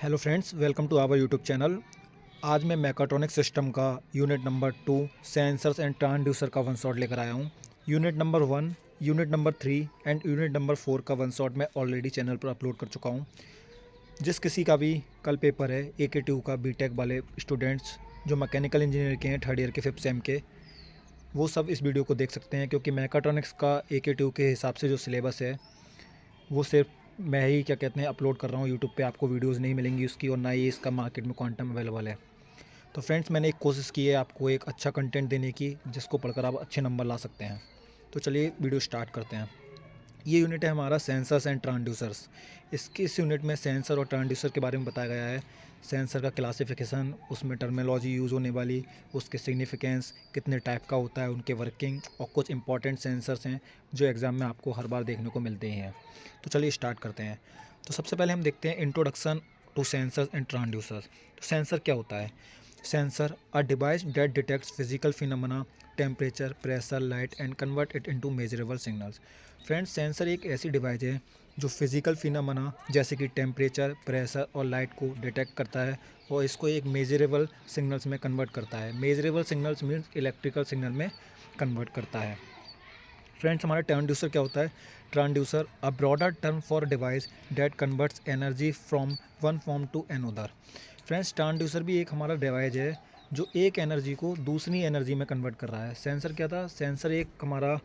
Hello friends, welcome to our YouTube channel. आज मैं mechatronic system का unit number 2 sensors and transducer का one shot लेकर आया हूँ। Unit number 1, unit number 3 and unit number 4 का वन शॉट मैं ऑलरेडी चैनल पर अपलोड कर चुका हूँ। जिस किसी का भी कल पेपर है AK2 का बीटेक वाले स्टूडेंट्स जो मैकेनिकल इंजीनियर के हैं, थर्ड ईयर के 5th सेम के, वो सब इस वीडियो को देख सकते हैं, क्योंकि मैकाट्रॉनिक्स का AK2 के हिसाब से जो सिलेबस है वो सिर्फ मैं ही क्या कहते हैं अपलोड कर रहा हूँ यूट्यूब पे। आपको वीडियोस नहीं मिलेंगी उसकी, और ना ही इसका मार्केट में क्वांटम अवेलेबल है। तो फ्रेंड्स, मैंने एक कोशिश की है आपको एक अच्छा कंटेंट देने की, जिसको पढ़कर आप अच्छे नंबर ला सकते हैं। तो चलिए वीडियो स्टार्ट करते हैं। ये यूनिट है हमारा सेंसर्स एंड ट्रांसड्यूसर्स। इस यूनिट में सेंसर और ट्रांसड्यूसर के बारे में बताया गया है। सेंसर का क्लासिफिकेशन, उसमें टर्मिनोलॉजी यूज़ होने वाली, उसके सिग्निफिकेंस, कितने टाइप का होता है, उनके वर्किंग, और कुछ इंपॉर्टेंट सेंसर्स हैं जो एग्ज़ाम में आपको हर बार देखने को मिलते ही हैं। तो चलिए स्टार्ट करते हैं। तो सबसे पहले हम देखते हैं introduction to sensors and transducers. तो सेंसर क्या होता है? Sensor a device that detects physical phenomena, temperature, pressure, light and convert it into measurable signals. Friends, sensor एक ऐसी डिवाइस है जो फिजिकल फिनोमेना जैसे कि टेम्परेचर, प्रेशर और लाइट को डिटेक्ट करता है और इसको एक मेजरेबल सिग्नल्स में कन्वर्ट करता है। Measurable signals means electrical signal में कन्वर्ट करता है। फ्रेंड्स, हमारा ट्रांसड्यूसर क्या होता है? Transducer a broader term for device that converts energy from one form to another. Friends, transducer भी एक हमारा डिवाइस है जो एक एनर्जी को दूसरी एनर्जी में कन्वर्ट कर रहा है। सेंसर क्या था? सेंसर एक हमारा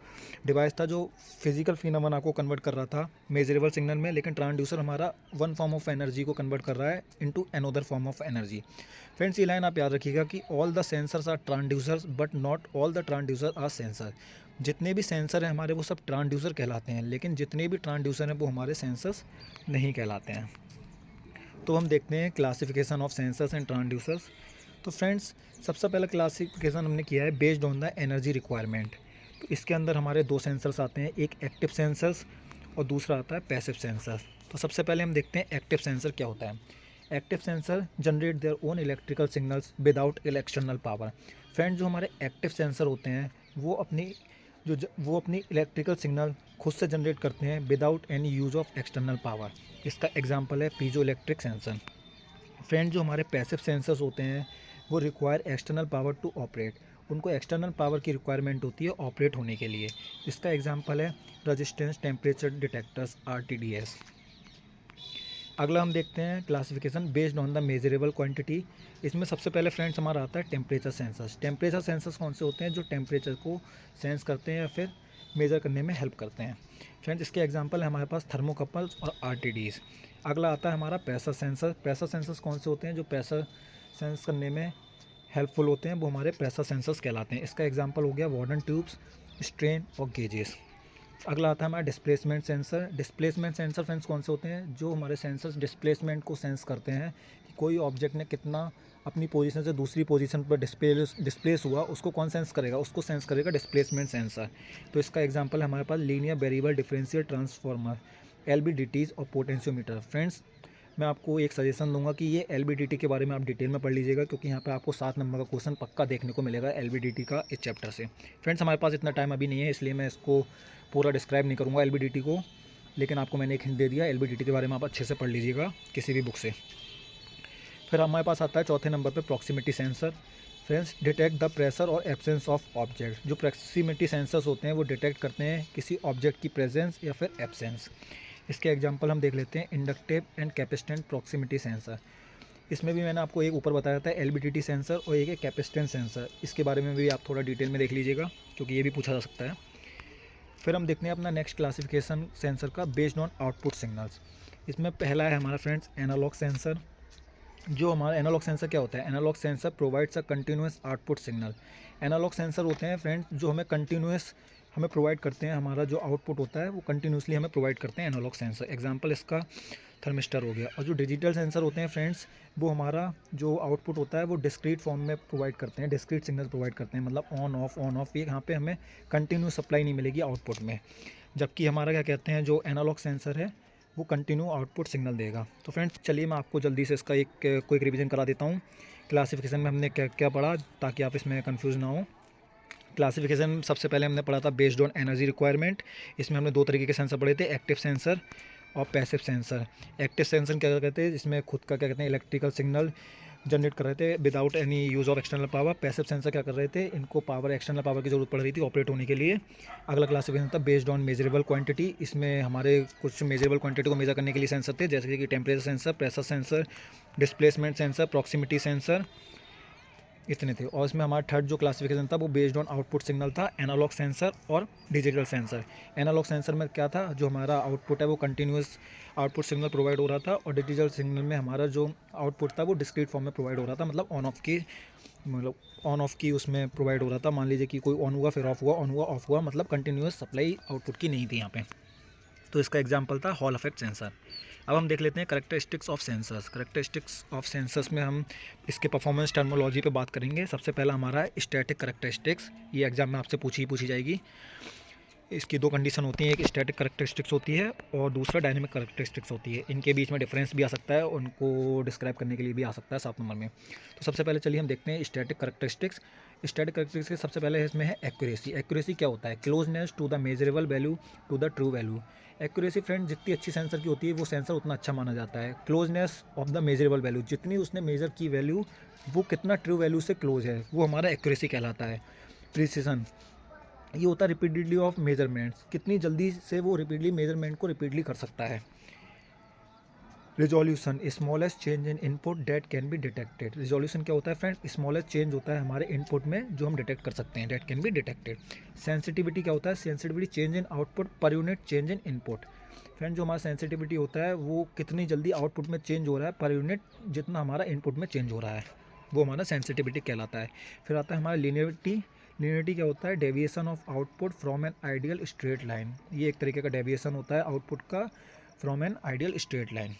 डिवाइस था जो फिजिकल फिनोमेना को कन्वर्ट कर रहा था मेजरेबल सिग्नल में, लेकिन ट्रांसड्यूसर हमारा वन फॉर्म ऑफ एनर्जी को कन्वर्ट कर रहा है into another form of energy. Friends, ये लाइन आप याद रखिएगा कि all the sensors are transducers but not all the transducer are sensor. जितने भी सेंसर हैं हमारे वो सब ट्रांसड्यूसर कहलाते हैं, लेकिन जितने भी ट्रांसड्यूसर हैं वो हमारे सेंसर्स नहीं कहलाते हैं। तो हम देखते हैं classification of sensors and transducers. तो फ्रेंड्स, सबसे पहला क्लासिफिकेशन हमने किया है based on the energy requirement. तो इसके अंदर हमारे दो सेंसर्स आते हैं, एक एक्टिव सेंसर्स और दूसरा आता है पैसिव सेंसर्स। तो सबसे पहले हम देखते हैं एक्टिव सेंसर क्या होता है। Active sensor generate their own electrical signals without external power. Friends, जो हमारे एक्टिव सेंसर होते हैं वो अपनी इलेक्ट्रिकल सिग्नल खुद से जनरेट करते हैं without any use of external power. इसका एग्जांपल है पीजो इलेक्ट्रिक सेंसर। फ्रेंड, जो हमारे पैसिव सेंसर्स होते हैं वो require external power to operate. उनको एक्सटर्नल पावर की रिक्वायरमेंट होती है ऑपरेट होने के लिए। इसका एग्जांपल है रजिस्टेंस टेम्परेचर डिटेक्टर्स RTDS। अगला हम देखते हैं classification based on the measurable quantity. इसमें सबसे पहले फ्रेंड्स हमारा आता है टेम्परेचर सेंसर्स। टेम्परेचर सेंसर्स कौन से होते हैं? जो टेम्परेचर को सेंस करते हैं या फिर मेज़र करने में हेल्प करते हैं। फ्रेंड्स, इसके एग्जांपल है हमारे पास थर्मोकपल्स और RTDs। अगला आता है हमारा प्रेशर सेंसर। प्रेशर सेंसर्स कौन से होते हैं? जो प्रेशर सेंस करने में हेल्पफुल होते हैं वो हमारे प्रेशर सेंसर्स कहलाते हैं। इसका एग्जांपल हो गया वार्डन ट्यूब्स, स्ट्रेन और गेजेस। अगला आता है हमारा displacement sensor. Displacement sensor friends कौन से होते हैं? जो हमारे सेंसर्स डिस्प्लेसमेंट को सेंस करते हैं कि कोई ऑब्जेक्ट ने कितना अपनी पोजीशन से दूसरी पोजीशन पर डिस्प्लेस हुआ, उसको कौन सेंस करेगा? उसको सेंस करेगा डिस्प्लेसमेंट सेंसर। तो इसका एग्जांपल है हमारे पास linear variable differential transformer, LVDTs और पोटेंशियोमीटर। फ्रेंड्स, मैं आपको एक सजेशन दूंगा कि ये LVDT के बारे में आप डिटेल में पढ़ लीजिएगा, क्योंकि यहाँ पे आपको 7 नंबर का क्वेश्चन पक्का देखने को मिलेगा LVDT का इस चैप्टर से। फ्रेंड्स, हमारे पास इतना टाइम अभी नहीं है, इसलिए मैं इसको पूरा डिस्क्राइब नहीं करूँगा LVDT को, लेकिन आपको मैंने एक हिंट दे दिया। LVDT के बारे में आप अच्छे से पढ़ लीजिएगा किसी भी बुक से। फिर हमारे पास आता है चौथे नंबर पर proximity sensor. Friends, detect the pressure और एब्सेंस ऑफ ऑब्जेक्ट। जो प्रॉक्सिमिटी सेंसर्स होते हैं वो डिटेक्ट करते हैं किसी ऑब्जेक्ट की प्रेजेंस या फिर एब्सेंस। इसके एग्जांपल हम देख लेते हैं inductive and capacitant proximity sensor. इसमें भी मैंने आपको एक ऊपर बताया था LVDT सेंसर, और एक है कैपेसिटेंट सेंसर। इसके बारे में भी आप थोड़ा डिटेल में देख लीजिएगा, क्योंकि ये भी पूछा जा सकता है। फिर हम देखते हैं अपना नेक्स्ट क्लासिफिकेशन सेंसर का बेस्ड ऑन आउटपुट सिग्नल्स। इसमें पहला है हमारा फ्रेंड्स एनालॉग सेंसर। जो हमारा एनालॉग सेंसर क्या होता है? Analog sensor provides a continuous output signal. Analog sensor होते हैं फ्रेंड्स जो हमें कंटिन्यूस हमें प्रोवाइड करते हैं, हमारा जो आउटपुट होता है वो कंटिन्यूसली हमें प्रोवाइड करते हैं एनालॉग सेंसर। एग्जांपल इसका थर्मिस्टर हो गया। और जो डिजिटल सेंसर होते हैं फ्रेंड्स, वो हमारा जो आउटपुट होता है वो डिस्क्रीट फॉर्म में प्रोवाइड करते हैं, डिस्क्रीट सिग्नल प्रोवाइड करते हैं, मतलब ऑन ऑफ। ये यहाँ पे हमें कंटिन्यू सप्लाई नहीं मिलेगी आउटपुट में, जबकि हमारा क्या कहते हैं जो एनालॉग सेंसर है वो कंटिन्यू आउटपुट सिग्नल देगा। तो फ्रेंड्स, चलिए मैं आपको जल्दी से इसका एक क्विक रिवीजन करा देता हूँ। क्लासिफिकेशन में हमने क्या क्या पढ़ा, ताकि आप इसमें कंफ्यूज ना हो। क्लासिफिकेशन सबसे पहले हमने पढ़ा था बेस्ड ऑन एनर्जी रिक्वायरमेंट। इसमें हमने दो तरीके के सेंसर पढ़े थे, एक्टिव सेंसर और पैसिव सेंसर। एक्टिव सेंसर क्या कहते हैं, इसमें खुद का क्या कहते हैं इलेक्ट्रिकल सिग्नल जनरेट कर रहे थे without any use of external power. Passive sensor क्या कर रहे थे, इनको पावर एक्सटर्नल पावर की जरूरत पड़ रही थी ऑपरेट होने के लिए। अगला क्लासिफिकेशन था बेस्ड ऑन मेजरेबल क्वांटिटी। इसमें हमारे कुछ मेजरेबल क्वांटिटी को मेजर करने के लिए सेंसर थे, जैसे कि temperature sensor, pressure sensor, displacement sensor, proximity sensor, इतने थे। और इसमें हमारा थर्ड जो क्लासिफिकेशन था वो बेस्ड ऑन आउटपुट सिग्नल था, एनालॉग सेंसर और डिजिटल सेंसर। एनालॉग सेंसर में क्या था, जो हमारा आउटपुट है वो कंटिन्यूस आउटपुट सिग्नल प्रोवाइड हो रहा था, और डिजिटल सिग्नल में हमारा जो आउटपुट था वो डिस्क्रीट फॉर्म में प्रोवाइड हो रहा था, मतलब ऑन ऑफ की उसमें प्रोवाइड हो रहा था। मान लीजिए कि कोई ऑन हुआ फिर ऑफ हुआ, ऑन हुआ ऑफ हुआ, मतलब कंटिन्यूस सप्लाई आउटपुट की नहीं थी यहाँ पे। तो इसका एग्जांपल था हॉल इफेक्ट सेंसर। अब हम देख लेते हैं characteristics of sensors. Characteristics of sensors में हम इसके परफॉर्मेंस टर्मिनोलॉजी पे बात करेंगे। सबसे पहला हमारा है स्टैटिक करेक्टरिस्टिक्स। ये एग्जाम में आपसे पूछी जाएगी। इसकी दो कंडीशन होती हैं, एक स्टैटिक करेक्टरिस्टिक्स होती है और दूसरा डायनेमिक करेक्टरिस्टिक्स होती है। इनके बीच में डिफरेंस भी आ सकता है, उनको डिस्क्राइब करने के लिए भी आ सकता है 7 नंबर में। तो सबसे पहले चलिए हम देखते हैं स्टैटिक करेक्टरिस्टिक्स। स्टैटिक करेक्टरिस्टिक्स सबसे पहले इसमें है एक्यूरेसी। एक्यूरेसी क्या होता है, closeness to the measurable value to the true value. Accuracy friend जितनी अच्छी सेंसर की होती है वो सेंसर उतना अच्छा माना जाता है। Closeness of the measurable value, जितनी उसने मेजर की वैल्यू वो कितना ट्रू वैल्यू से क्लोज है, वो हमारा एक्यूरेसी कहलाता है। प्रिसीजन, ये होता है रिपीटेडली ऑफ मेजरमेंट्स, कितनी जल्दी से वो रिपीटली मेजरमेंट को रिपीटली कर सकता है। Resolution, smallest change in input date can be detected. Resolution क्या होता है फ्रेंड, स्मॉलेस्ट चेंज होता है हमारे इनपुट में जो हम डिटेक्ट कर सकते हैं, date can be detected. Sensitivity क्या होता है, sensitivity change in output per unit change in input. Friend जो हमारा सेंसिटिविटी होता है वो कितनी जल्दी आउटपुट में चेंज हो रहा है पर यूनिट जितना हमारा इनपुट में चेंज हो रहा है, वो हमारा सेंसिटिविटी कहलाता है। फिर आता है हमारा लीनियरिटी। लीनियरिटी क्या होता है, deviation of output from an ideal straight line. ये एक तरीके का डेविएशन होता है आउटपुट का from an ideal straight line.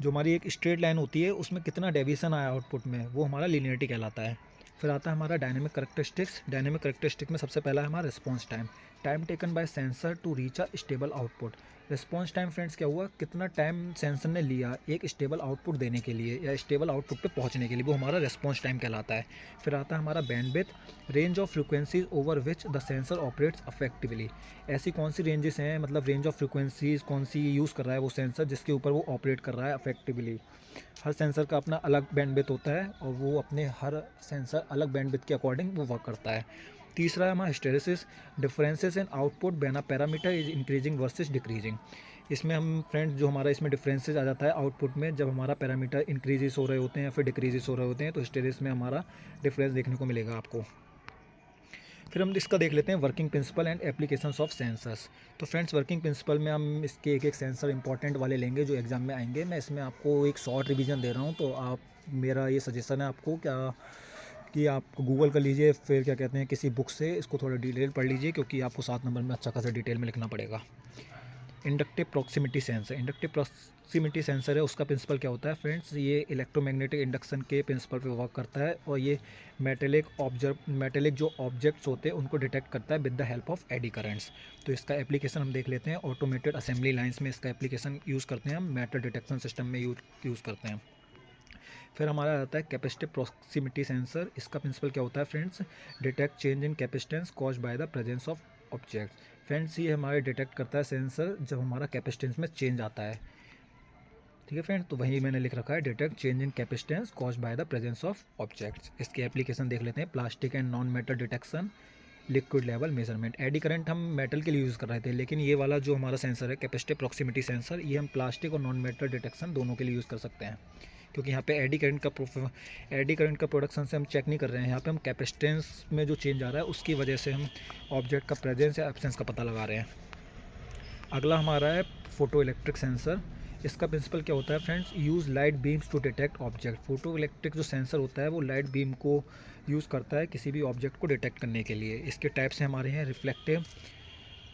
जो हमारी एक स्ट्रेट लाइन होती है उसमें कितना डेविएशन आया आउटपुट में, वो हमारा लीनियरिटी कहलाता है। फिर आता है हमारा डायनेमिक करेक्टरिस्टिक्स। डायनेमिक करेक्टरिस्टिक में सबसे पहला है हमारा response time. Time taken by sensor to reach a stable output. Response time friends क्या हुआ, कितना टाइम सेंसर ने लिया एक स्टेबल आउटपुट देने के लिए या स्टेबल आउटपुट पे पहुंचने के लिए, वो हमारा रिस्पॉन्स टाइम कहलाता है। फिर आता है हमारा bandwidth, range of frequencies over which the sensor operates effectively. ऐसी कौन सी रेंजेस हैं, मतलब रेंज ऑफ फ्रिक्वेंसीज कौन सी यूज़ कर रहा है वो सेंसर जिसके ऊपर वो ऑपरेट कर रहा है अफेक्टिवली। हर सेंसर का अपना अलग बैंडविड्थ होता है और वो अपने हर सेंसर अलग बैंडविड्थ के अकॉर्डिंग वो वर्क करता है। तीसरा है हमारा hysteresis, differences in output when a parameter is increasing versus decreasing. इसमें हम फ्रेंड्स जो हमारा इसमें डिफरेंसेस आ जाता है आउटपुट में, जब हमारा पैरामीटर इंक्रीजेस हो रहे होते हैं या फिर डिक्रीजेस हो रहे होते हैं तो हिस्टेरिसिस में हमारा डिफरेंस देखने को मिलेगा आपको। फिर हम इसका देख लेते हैं working principle and applications of sensors. तो फ्रेंड्स वर्किंग प्रिंसिपल में हम इसके एक एक सेंसर इंपॉर्टेंट वाले लेंगे जो एग्जाम में आएंगे। मैं इसमें आपको एक शॉर्ट रिवीजन दे रहा हूँ, तो आप मेरा ये सजेशन है आपको क्या कि आप गूगल कर लीजिए, फिर क्या कहते हैं किसी बुक से इसको थोड़ा डिटेल पढ़ लीजिए, क्योंकि आपको 7 नंबर में अच्छा खासा डिटेल में लिखना पड़ेगा। Inductive proximity sensor. Inductive proximity sensor है, उसका प्रिंसिपल क्या होता है फ्रेंड्स, ये इलेक्ट्रोमैग्नेटिक इंडक्शन के प्रिंसिपल पे वर्क करता है और ये मेटेलिक जो ऑब्जेक्ट्स होते हैं उनको डिटेक्ट करता है with the help of eddy currents. तो इसका एप्लीकेशन हम देख लेते हैं। ऑटोमेटेड असेंबली लाइंस में इसका एप्लीकेशन यूज़ करते हैं हम, मेटल डिटेक्शन सिस्टम में यूज़ करते हैं। फिर हमारा आता है कैपेसिटिव प्रॉक्सिमिटी सेंसर। इसका प्रिंसिपल क्या होता है friends, detect change in capacitance caused by the presence of object. Friends ये हमारे डिटेक्ट करता है सेंसर जब हमारा कैपेसिटेंस में चेंज आता है। ठीक है फ्रेंड, तो वही मैंने लिख रखा है, detect change in capacitance caused by the presence of objects. इसके एप्लीकेशन देख लेते हैं। Plastic and non metal detection, liquid level measurement. Eddy current हम मेटल के लिए यूज़ कर रहे थे, लेकिन ये वाला जो हमारा सेंसर है कैपेसिटिव प्रॉक्सिमिटी सेंसर, ये हम प्लास्टिक और नॉन मेटल डिटेक्शन दोनों के लिए यूज़ कर सकते हैं, क्योंकि यहाँ पे एडी करंट का प्रोडक्शन से हम चेक नहीं कर रहे हैं, यहाँ पे हम कैपेसिटेंस में जो चेंज आ रहा है उसकी वजह से हम ऑब्जेक्ट का प्रेजेंस या एब्सेंस का पता लगा रहे हैं। अगला हमारा है फोटो इलेक्ट्रिक सेंसर। इसका प्रिंसिपल क्या होता है friends, use light beams to detect object. Photo electric जो सेंसर होता है वो लाइट बीम को यूज़ करता है किसी भी ऑब्जेक्ट को डिटेक्ट करने के लिए। इसके टाइप्स हैं हमारे हैं रिफ्लेक्टिव,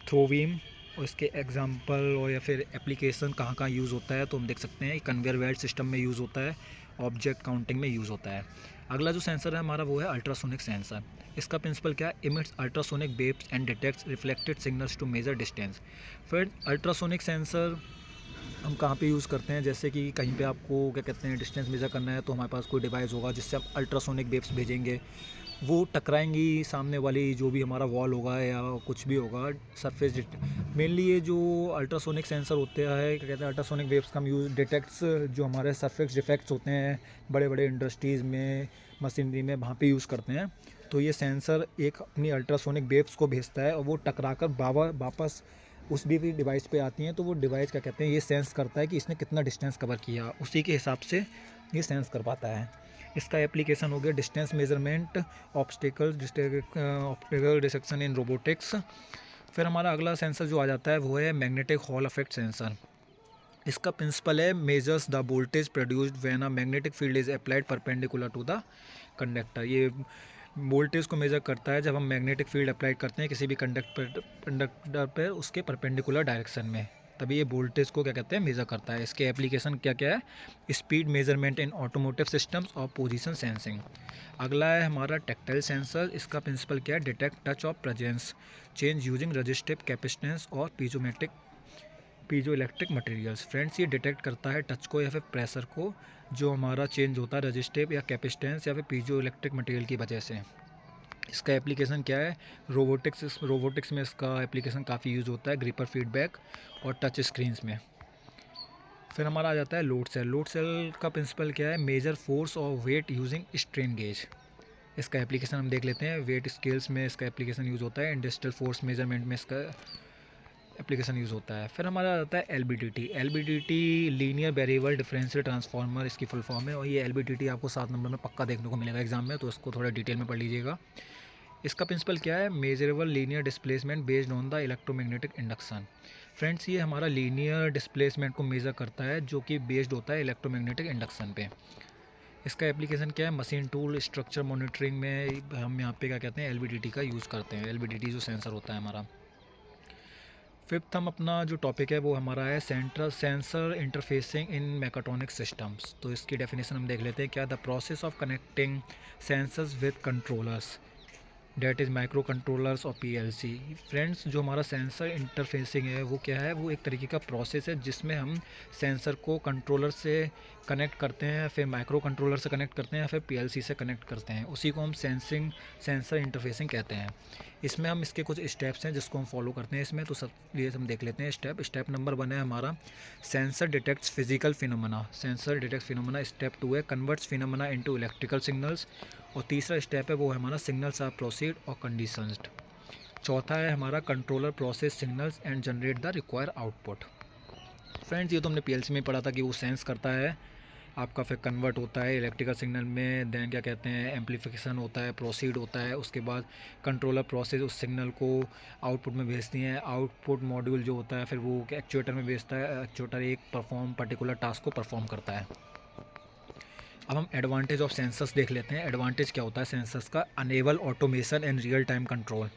थ्रो बीम, और इसके एग्जांपल और या फिर एप्लीकेशन कहाँ कहाँ यूज़ होता है तो हम देख सकते हैं। कन्वेयर बेल्ट सिस्टम में यूज़ होता है, ऑब्जेक्ट काउंटिंग में यूज़ होता है। अगला जो सेंसर है हमारा वो है अल्ट्रासोनिक सेंसर। इसका प्रिंसिपल क्या है, emits ultrasonic waves and detects reflected signals to measure distance. फिर अल्ट्रासोनिक सेंसर हम कहाँ पे यूज़ करते हैं, जैसे कि कहीं पे आपको क्या कहते हैं डिस्टेंस मेजर करना है तो हमारे पास कोई डिवाइस होगा जिससे हम अल्ट्रासोनिक वेव्स भेजेंगे, वो टकराएंगी सामने वाली जो भी हमारा वॉल होगा या कुछ भी होगा सरफेस। मेनली ये जो अल्ट्रासोनिक सेंसर होते हैं, क्या कहते हैं, अल्ट्रासोनिक वेव्स का यूज़ डिटेक्ट्स जो हमारे सरफेस डिफेक्ट्स होते हैं बड़े बड़े इंडस्ट्रीज़ में, मशीनरी में, वहाँ पे यूज़ करते हैं। तो ये सेंसर एक अपनी अल्ट्रासोनिक वेव्स को भेजता है और वो टकरा कर वापस उस भी डिवाइस पे आती हैं। तो वो डिवाइस क्या कहते हैं, ये सेंस करता है कि इसने कितना डिस्टेंस कवर किया, उसी के हिसाब से ये सेंस कर पाता है। इसका एप्लीकेशन हो गया डिस्टेंस मेजरमेंट, ऑप्टिकल डिसेक्शन इन रोबोटिक्स। फिर हमारा अगला सेंसर जो आ जाता है वो है मैग्नेटिक हॉल इफेक्ट सेंसर। इसका प्रिंसिपल है measures the voltage produced when a magnetic field is applied perpendicular to the conductor. ये वोल्टेज को मेज़र करता है जब हम मैग्नेटिक फील्ड अप्लाई करते हैं किसी भी कंडक्टर पर उसके परपेंडिकुलर डायरेक्शन में, तभी ये वोल्टेज को क्या कहते हैं मेज़र करता है। इसके एप्लीकेशन क्या क्या है, speed measurement in automotive systems और पोजीशन सेंसिंग। अगला है हमारा टेक्टाइल सेंसर। इसका प्रिंसिपल क्या है, detect touch of presence change using resistive capacitance और पीजो इलेक्ट्रिक मटेरियल्स। फ्रेंड्स, ये डिटेक्ट करता है टच को या फिर प्रेशर को जो हमारा चेंज होता है रजिस्टिव या कैपेसिटेंस या फिर पीजो इलेक्ट्रिक मटेरियल की वजह से। इसका एप्लीकेशन क्या है, रोबोटिक्स में इसका एप्लीकेशन काफ़ी यूज़ होता है, ग्रिपर फीडबैक और टच स्क्रीन्स में। फिर हमारा आ जाता है लोड सेल। लोड सेल का प्रिंसिपल क्या है, मेजर फोर्स और वेट यूजिंग स्ट्रेन गेज। इसका एप्लीकेशन हम देख लेते हैं। वेट स्केल्स में इसका एप्लीकेशन यूज़ होता है, इंडस्ट्रियल फोर्स मेजरमेंट में इसका एप्लीकेशन यूज़ होता है। फिर हमारा आता है एलबीडीटी लीनियर वेरिएबल डिफरेंशियल ट्रांसफार्मर इसकी फुल फॉर्म है। और ये एलबीडीटी आपको 7 नंबर में पक्का देखने को मिलेगा एग्जाम में, तो इसको थोड़ा डिटेल में पढ़ लीजिएगा। इसका प्रिंसिपल क्या है, measurable linear displacement based on the electromagnetic induction. Friends, ये हमारा लीनियर डिस्प्लेसमेंट को मेज़र करता है जो कि बेस्ड होता है इलेक्ट्रोमैग्नेटिक इंडक्शन पे। इसका एप्लीकेशन क्या है, मशीन टूल स्ट्रक्चर मॉनिटरिंग में हम यहाँ पे क्या कहते हैं एलबीडीटी का यूज़ करते हैं। एलबीडीटी जो सेंसर होता है हमारा। फिफ्थ हम अपना जो टॉपिक है वो हमारा है सेंसर इंटरफेसिंग इन मैकाट्रॉनिक सिस्टम्स। तो इसकी डेफिनेशन हम देख लेते हैं क्या, the process of connecting sensors with controllers that is micro controllers और पीएलसी। फ्रेंड्स, जो हमारा सेंसर इंटरफेसिंग है वो क्या है, वो एक तरीके का प्रोसेस है जिसमें हम सेंसर को कंट्रोलर से कनेक्ट करते हैं, फिर माइक्रो कंट्रोलर से कनेक्ट करते हैं, फिर पीएलसी से कनेक्ट करते हैं। उसी को हम सेंसर इंटरफेसिंग कहते हैं। इसमें हम इसके कुछ स्टेप्स हैं जिसको हम फॉलो करते हैं इसमें। तो सब ये हम देख लेते हैं स्टेप नंबर 1 है हमारा sensor detects physical phenomena. Sensor detects phenomena. Step 2 है converts phenomena into electrical signals. और तीसरा स्टेप है वो है हमारा सिग्नल्स आर प्रोसीड और कंडीशंस्ड। चौथा है हमारा controller process signals and generate the require output. Friends, ये तो हमने पीएलसी में पढ़ा था कि वो सेंस करता है आपका, फिर कन्वर्ट होता है इलेक्ट्रिकल सिग्नल में, देन क्या कहते हैं एम्पलीफिकेशन होता है, प्रोसीड होता है, उसके बाद कंट्रोलर प्रोसेस उस सिग्नल को आउटपुट में भेजती हैं। आउटपुट मॉड्यूल जो होता है फिर वो एक्चुएटर में भेजता है। एक्चुएटर एक पर्टिकुलर टास्क को परफॉर्म करता है। अब हम एडवांटेज ऑफ सेंसर्स देख लेते हैं। एडवांटेज क्या होता है सेंसर्स का, enable automation and real time control.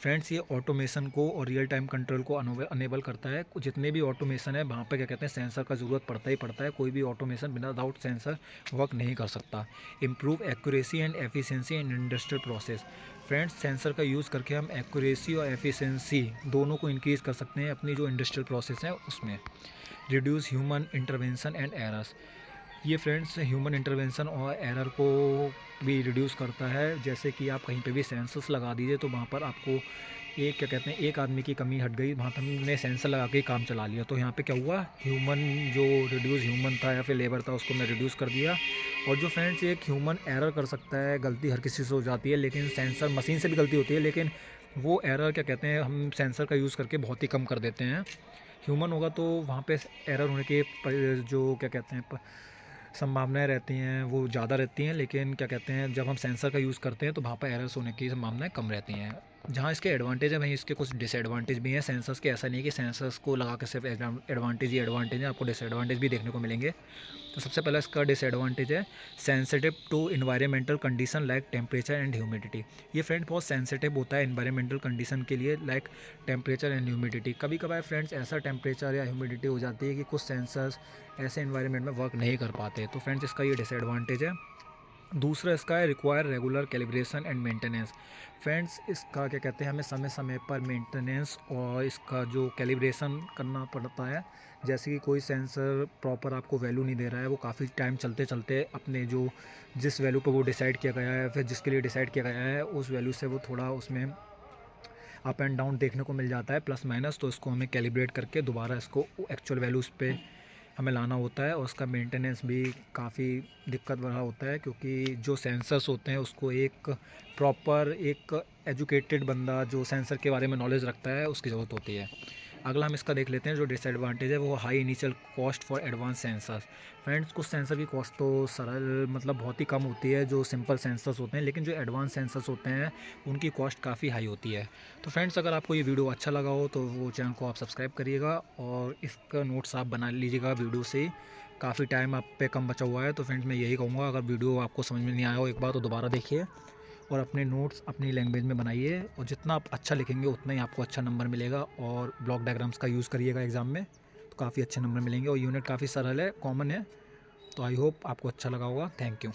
Friends, ये ऑटोमेशन को और रियल टाइम कंट्रोल को अनेबल करता है। जितने भी ऑटोमेशन है वहाँ पे क्या कहते हैं सेंसर का ज़रूरत पड़ता ही पड़ता है। कोई भी ऑटोमेशन बिना विदाउट सेंसर वर्क नहीं कर सकता। Improve accuracy and efficiency in industrial process. Friends, sensor का यूज़ करके हम एक्यूरेसी और एफिशिएंसी दोनों को इंक्रीज़ कर सकते हैं अपनी जो इंडस्ट्रियल प्रोसेस है उसमें। Reduce human intervention and errors. ये फ्रेंड्स ह्यूमन इंटरवेंशन और एरर को भी रिड्यूस करता है। जैसे कि आप कहीं पे भी सेंसर्स लगा दीजिए तो वहाँ पर आपको एक क्या कहते हैं एक आदमी की कमी हट गई, वहाँ पर हमने सेंसर लगा के काम चला लिया, तो यहाँ पे क्या हुआ, ह्यूमन था या फिर लेबर था उसको मैं रिड्यूस कर दिया। और जो फ्रेंड्स एक ह्यूमन एरर कर सकता है, गलती हर किसी से हो जाती है, लेकिन सेंसर मशीन से भी गलती होती है, लेकिन वो एरर क्या कहते हैं हम सेंसर का यूज़ करके बहुत ही कम कर देते हैं। ह्यूमन होगा तो वहाँ पे एरर होने के जो क्या कहते हैं संभावनाएं रहती हैं वो ज़्यादा रहती हैं, लेकिन क्या कहते हैं जब हम सेंसर का यूज़ करते हैं तो वहाँ पर एरर्स होने की संभावनाएं कम रहती हैं। जहाँ इसके एडवांटेज है वहीं इसके कुछ डिसएडवांटेज भी हैं सेंसर्स के। ऐसा नहीं कि सेंसर्स को लगा के सिर्फ एडवांटेज ही एडवांटेज है, आपको डिसएडवांटेज भी देखने को मिलेंगे। तो सबसे पहला इसका डिसएडवांटेज है sensitive to environmental condition like temperature and humidity. ये फ्रेंड बहुत सेंसिटिव होता है इन्वायरमेंटल कंडीशन के लिए, लाइक टेम्परेचर एंड ह्यूमिडिटी। कभी कभार फ्रेंड्स ऐसा टेम्परेचर या ह्यूमिडिटी हो जाती है कि कुछ सेंसर्स ऐसे इन्वायरमेंट में वर्क नहीं कर पाते, तो फ्रेंड्स इसका ये डिसएडवांटेज है। दूसरा इसका है require regular calibration and maintenance. Friends इसका क्या कहते हैं, हमें समय समय पर मेंटेनेंस और इसका जो कैलिब्रेशन करना पड़ता है। जैसे कि कोई सेंसर प्रॉपर आपको वैल्यू नहीं दे रहा है, वो काफ़ी टाइम चलते चलते अपने जो जिस वैल्यू पर वो डिसाइड किया गया है, फिर जिसके लिए डिसाइड किया गया है उस वैल्यू से वो थोड़ा उसमें अप एंड डाउन देखने को मिल जाता है, प्लस माइनस। तो इसको हमें कैलिब्रेट करके दोबारा इसको एक्चुअल वैल्यूज़ पे हमें लाना होता है। और उसका मेंटेनेंस भी काफ़ी दिक्कत भरा होता है, क्योंकि जो सेंसर्स होते हैं उसको एक प्रॉपर एक एजुकेटेड बंदा जो सेंसर के बारे में नॉलेज रखता है उसकी ज़रूरत होती है। अगला हम इसका देख लेते हैं जो डिसएडवांटेज है, वो high initial cost for advance sensors. Friends कुछ सेंसर की कॉस्ट तो सरल मतलब बहुत ही कम होती है जो सिंपल सेंसर्स होते हैं, लेकिन जो एडवांस सेंसर्स होते हैं उनकी कॉस्ट काफ़ी हाई होती है। तो फ्रेंड्स अगर आपको ये वीडियो अच्छा लगा हो तो वो चैनल को आप सब्सक्राइब करिएगा और इसका नोट्स आप बना लीजिएगा वीडियो से। काफ़ी टाइम आप पे कम बचा हुआ है, तो फ्रेंड्स मैं यही कहूँगा, अगर वीडियो आपको समझ में नहीं आया हो एक बार तो दोबारा देखिए और अपने नोट्स अपनी लैंग्वेज में बनाइए। और जितना आप अच्छा लिखेंगे उतना ही आपको अच्छा नंबर मिलेगा। और ब्लॉक डायग्राम्स का यूज़ करिएगा एग्ज़ाम में, तो काफ़ी अच्छे नंबर मिलेंगे। और यूनिट काफ़ी सरल है, कॉमन है। तो आई होप आपको अच्छा लगा होगा। Thank you.